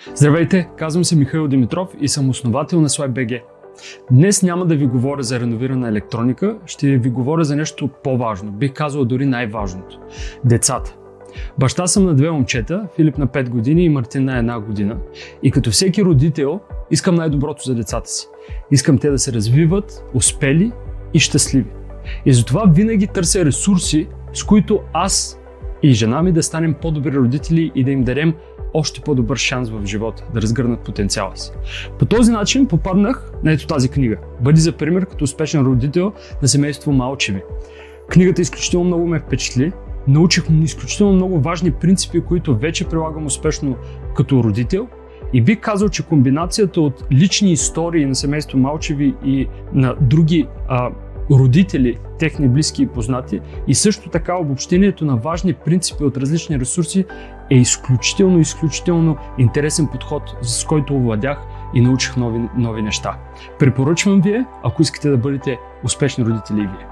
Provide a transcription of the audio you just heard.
Здравейте, казвам се Михаил Димитров и съм основател на SwipeBG. Днес няма да ви говоря за реновирана електроника, ще ви говоря за нещо по-важно, бих казал дори най-важното – децата. Баща съм на две момчета, Филип на 5 години и Мартин на 1 година. И като всеки родител, искам най-доброто за децата си. Искам те да се развиват, успели и щастливи. И затова винаги търся ресурси, с които аз и жена ми да станем по-добри родители и да им дадем още по-добър шанс в живота, да разгърнат потенциала си. По този начин попаднах на ето тази книга. Бъди за пример като успешен родител на семейство Малчеви. Книгата изключително много ме впечатли. Научих изключително много важни принципи, които вече прилагам успешно като родител. И бих казал, че комбинацията от лични истории на семейство Малчеви и на други родители, техни близки и познати, и също така обобщението на важни принципи от различни ресурси е изключително интересен подход, с който овладях и научих нови неща. Препоръчвам ви, ако искате да бъдете успешни родители и вие.